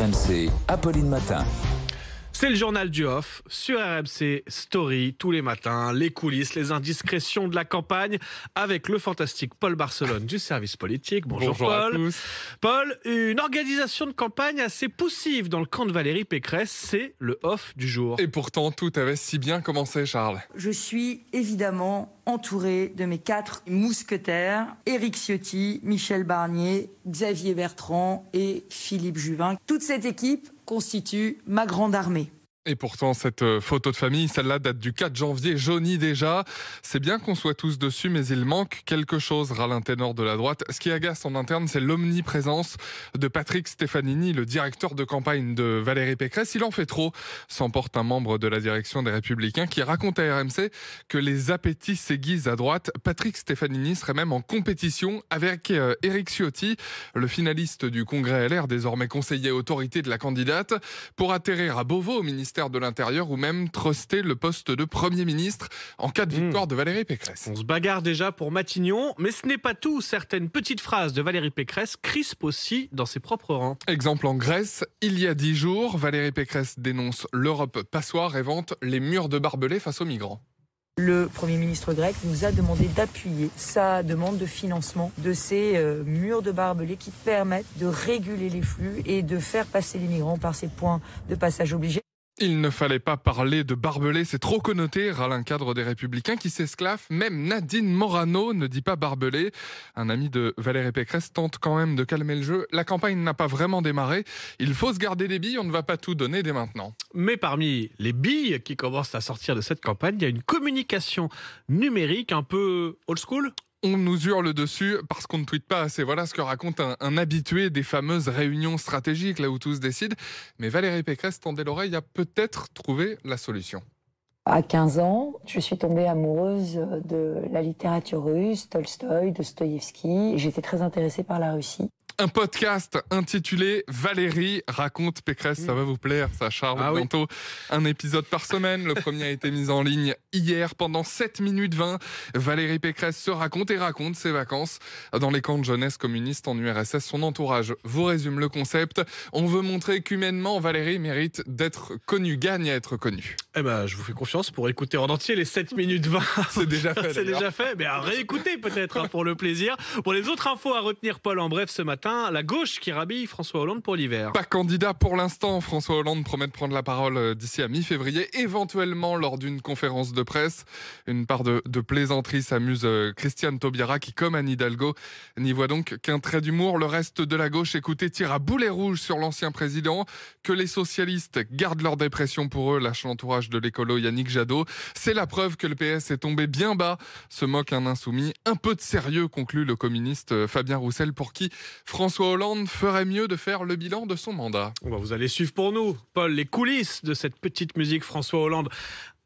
RMC, Apolline Matin. C'est le journal du off sur RMC Story tous les matins, les coulisses, les indiscrétions de la campagne avec le fantastique Paul Barcelone du service politique. Bonjour Paul. À tous. Paul, une organisation de campagne assez poussive dans le camp de Valérie Pécresse, c'est le off du jour. Et pourtant, tout avait si bien commencé, Charles. Je suis évidemment entouré de mes 4 mousquetaires, Éric Ciotti, Michel Barnier, Xavier Bertrand et Philippe Juvin. Toute cette équipe constitue ma grande armée. Et pourtant, cette photo de famille, celle-là date du 4 janvier, jaunie déjà. C'est bien qu'on soit tous dessus, mais il manque quelque chose, râle un ténor de la droite. Ce qui agace en interne, c'est l'omniprésence de Patrick Stefanini, le directeur de campagne de Valérie Pécresse. Il en fait trop, s'emporte un membre de la direction des Républicains qui raconte à RMC que les appétits s'aiguisent à droite. Patrick Stefanini serait même en compétition avec Éric Ciotti, le finaliste du congrès LR, désormais conseiller autorité de la candidate, pour atterrir à Beauvau au ministère de l'Intérieur ou même truster le poste de Premier ministre en cas de victoire de Valérie Pécresse. On se bagarre déjà pour Matignon, mais ce n'est pas tout. Certaines petites phrases de Valérie Pécresse crispent aussi dans ses propres rangs. Exemple en Grèce, il y a 10 jours, Valérie Pécresse dénonce l'Europe passoire et vante les murs de barbelés face aux migrants. Le Premier ministre grec nous a demandé d'appuyer sa demande de financement de ces murs de barbelés qui permettent de réguler les flux et de faire passer les migrants par ces points de passage obligés. Il ne fallait pas parler de barbelés, c'est trop connoté, râle un cadre des Républicains qui s'esclaffe. Même Nadine Morano ne dit pas barbelé. Un ami de Valérie Pécresse tente quand même de calmer le jeu. La campagne n'a pas vraiment démarré. Il faut se garder des billes, on ne va pas tout donner dès maintenant. Mais parmi les billes qui commencent à sortir de cette campagne, il y a une communication numérique un peu old school. On nous hurle dessus parce qu'on ne tweete pas assez. Voilà ce que raconte un habitué des fameuses réunions stratégiques, là où tous décident. Mais Valérie Pécresse, tendez l'oreille, a peut-être trouvé la solution. À 15 ans, je suis tombée amoureuse de la littérature russe, Tolstoï, Dostoïevski. J'étais très intéressée par la Russie. Un podcast intitulé Valérie raconte Pécresse. Ça va vous plaire, ça, Charles. Bientôt un épisode par semaine. Le premier a été mis en ligne hier pendant 7 minutes 20. Valérie Pécresse se raconte et raconte ses vacances dans les camps de jeunesse communistes en URSS. Son entourage vous résume le concept. On veut montrer qu'humainement, Valérie mérite d'être connue, gagne à être connue. Eh ben, je vous fais confiance pour écouter en entier les 7 minutes 20. C'est déjà fait. C'est déjà fait, mais à réécouter peut-être pour le plaisir. Pour les autres infos à retenir, Paul, en bref ce matin, la gauche qui rhabille François Hollande pour l'hiver. Pas candidat pour l'instant. François Hollande promet de prendre la parole d'ici à mi-février, éventuellement lors d'une conférence de presse. Une part de plaisanterie s'amuse Christiane Taubira qui, comme Anne Hidalgo, n'y voit donc qu'un trait d'humour. Le reste de la gauche, écoutez, tire à boulet rouge sur l'ancien président. Que les socialistes gardent leur dépression pour eux, lâche l'entourage de l'écolo Yannick Jadot. C'est la preuve que le PS est tombé bien bas, se moque un insoumis. Un peu de sérieux, conclut le communiste Fabien Roussel, pour qui François Hollande ferait mieux de faire le bilan de son mandat. Vous allez suivre pour nous, Paul, les coulisses de cette petite musique François Hollande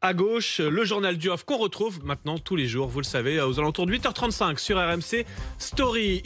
à gauche, le journal du off qu'on retrouve maintenant tous les jours, vous le savez, aux alentours de 8h35 sur RMC Story.